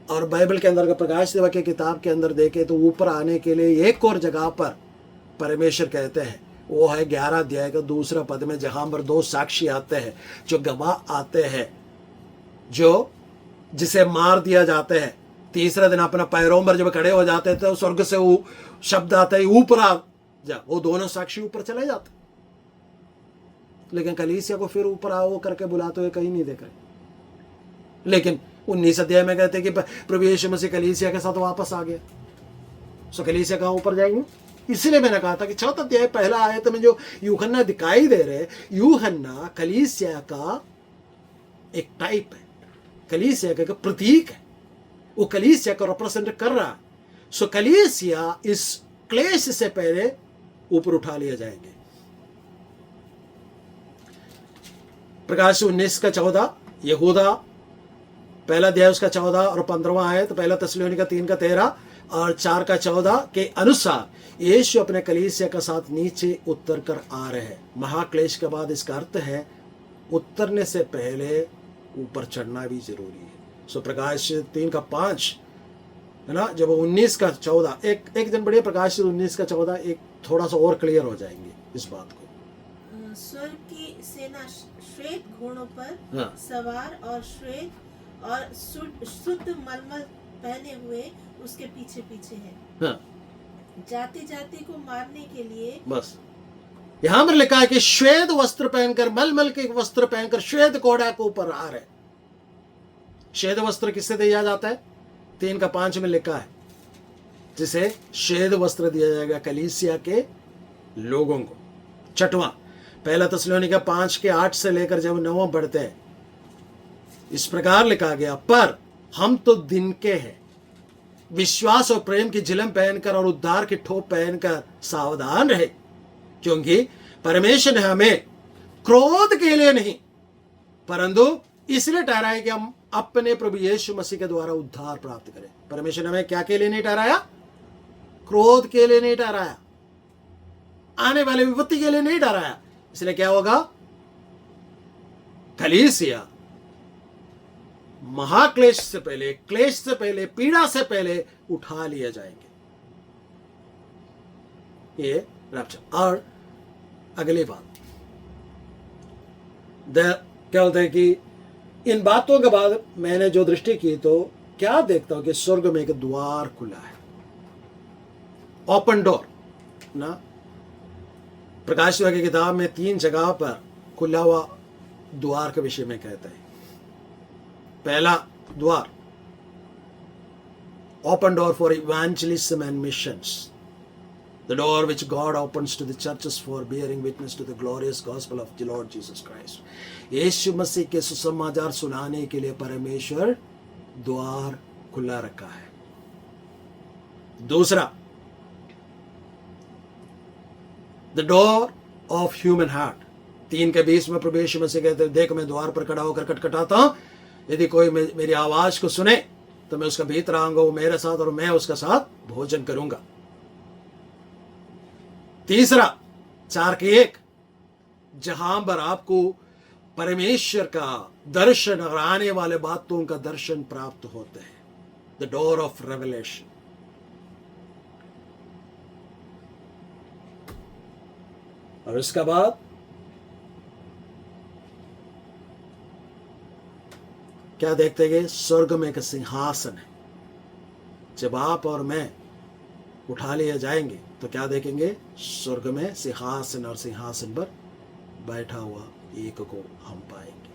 और बाइबल के अंदर प्रकाश सेवा की किताब के अंदर देखे तो ऊपर आने के लिए एक और जगह पर परमेश्वर कहते हैं, वो है 11 अध्याय का 2 पद में, जहां पर 2 साक्षी आते हैं, जो गवाह आते हैं, जो जिसे मार दिया जाते हैं, तीसरा दिन अपना पैरों पर जब खड़े हो जाते थे तो स्वर्ग से वो शब्द आता है ऊपर आ जा। वो दोनों साक्षी ऊपर चले जाते, लेकिन कलीसिया को फिर ऊपर आओ करके बुलाते हुए कहीं नहीं देख रहे। लेकिन 19 अध्याय में कहते कि प्रभु यीशु मसीह कलीसिया के साथ वापस आ गया। सो कलीसिया कहां ऊपर जाएंगे? इसलिए मैंने कहा था कि 4 अध्याय पहला आयत में जो यूहन्ना दिखाई दे रहे, यूहन्ना कलीसिया का एक टाइप है, कलीसिया का प्रतीक है, वो कलीसिया को रिप्रेजेंट कर रहा है। सो कलीसिया इस क्लेश से पहले ऊपर उठा लिया जाएंगे। प्रकाश 19:14, यहूदा पहला अध्याय उसका 14 और 15वां आयत, पहला थिस्सलुनीके 3:13 और 4:14 के अनुसार यीशु अपने कलीसिया के साथ नीचे उतर कर आ रहे हैं। महाक्लेश के बाद इसका अर्थ है उतरने से पहले ऊपर चढ़ना भी जरूरी है। सो प्रकाश 3:5 है ना, जब 19:14 एक दिन बढ़िया, प्रकाश 19:14 एक थोड़ा सा और क्लियर हो जाएंगे इस बात को। स्वर्ग की सेना श्वेत घोड़ों पर हाँ। सवार और श्वेत और शुद्ध मलमल पहने हुए उसके पीछे पीछे है। हाँ, जाति जाति को मारने के लिए बस यहां पर लिखा है कि श्वेत वस्त्र पहनकर, मलमल के वस्त्र पहनकर श्वेत घोड़ा के ऊपर आ रहे। श्वेत वस्त्र किससे दिया जाता है? 3:5 में लिखा है जिसे श्वेत वस्त्र दिया जाएगा कलीसिया के लोगों को। 6वां, पहला थिस्सलुनीके 5:8 से लेकर जब 9 बढ़ते हैं, इस प्रकार लिखा गया, पर हम तो दिन के हैं, विश्वास और प्रेम की झिलम पहनकर और उद्धार की ठोप पहनकर सावधान रहे, क्योंकि परमेश्वर ने हमें क्रोध के लिए नहीं परंतु इसलिए ठहराया कि हम अपने प्रभु यीशु मसीह के द्वारा उद्धार प्राप्त करें। परमेश्वर ने हमें क्या के लिए नहीं ठहराया? क्रोध के लिए नहीं ठहराया, आने वाले विपत्ति के लिए नहीं ठहराया। इसलिए क्या होगा? कलीसिया महाक्लेश से पहले, क्लेश से पहले, पीड़ा से पहले उठा लिए जाएंगे। ये रैप्चर। और अगली बात क्या होता है कि इन बातों के बाद मैंने जो दृष्टि की तो क्या देखता हूं कि स्वर्ग में एक द्वार खुला है, ओपन डोर ना। प्रकाशित वाक्य की किताब में 3 जगह पर खुला हुआ द्वार के विषय में कहता है। पहला द्वार, open door for evangelism and missions, the door which God opens to the churches for bearing witness to the glorious gospel of the Lord Jesus Christ. यीशु मसीह के सुसमाचार सुनाने के लिए परमेश्वर द्वार खुला रखा है। दूसरा, the door of human heart, 3:20 में प्रभु यीशु मसीह कहते हैं, देख मैं द्वार पर खड़ा होकर खटखटाता हूं, यदि कोई मेरी आवाज को सुने तो मैं उसका भीतर आऊंगा, वो मेरे साथ और मैं उसका साथ भोजन करूंगा। तीसरा, 4:1, जहां पर आपको परमेश्वर का दर्शन और आने वाले बातों का दर्शन प्राप्त होते हैं, द डोर ऑफ रेवलेशन। और इसका बाद क्या देखते हैं? स्वर्ग में एक सिंहासन है। जब आप और मैं उठा लिए जाएंगे तो क्या देखेंगे? स्वर्ग में सिंहासन, और सिंहासन पर बैठा हुआ एक को हम पाएंगे।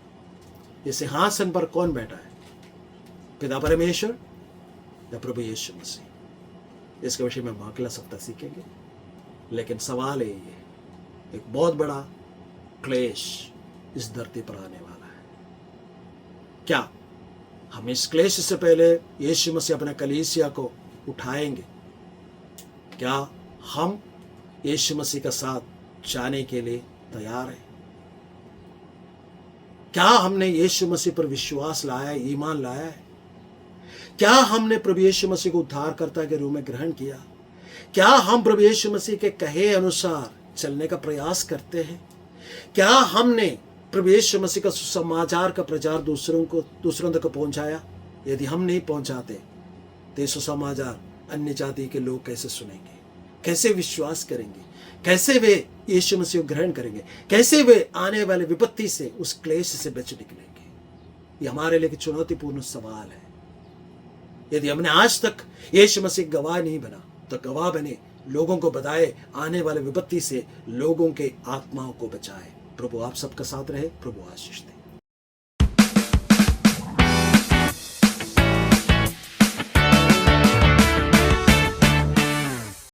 ये सिंहासन पर कौन बैठा है? पिता परमेश्वर या प्रभु यीशु मसीह? इसके विषय में हम अगला सप्ताह सीखेंगे। लेकिन सवाल है ये, एक बहुत बड़ा क्लेश इस धरती पर आने वाला है। क्या हम इस क्लेश से पहले यीशु मसीह अपने कलीसिया को उठाएंगे? क्या हम यीशु मसीह का साथ जाने के लिए तैयार हैं? क्या हमने यीशु मसीह पर विश्वास लाया है, ईमान लाया है? क्या हमने प्रभु यीशु मसीह को उद्धारकर्ता के रूप में ग्रहण किया? क्या हम प्रभु यीशु मसीह के कहे अनुसार चलने का प्रयास करते हैं? क्या हमने प्रभु यीशु मसीह का सुसमाचार का प्रचार दूसरों तक पहुंचाया? यदि हम नहीं पहुंचाते तो ये सुसमाचार अन्य जाति के लोग कैसे सुनेंगे? कैसे विश्वास करेंगे? कैसे वे यीशु मसीह को ग्रहण करेंगे? कैसे वे आने वाले विपत्ति से, उस क्लेश से बच निकलेंगे? ये हमारे लिए चुनौतीपूर्ण सवाल है। यदि हमने आज तक यीशु मसीह गवाह नहीं बना तो गवाह बने, लोगों को बताए, आने वाले विपत्ति से लोगों के आत्माओं को बचाए। प्रभु आप सबका साथ रहे। प्रभु आशीष दे।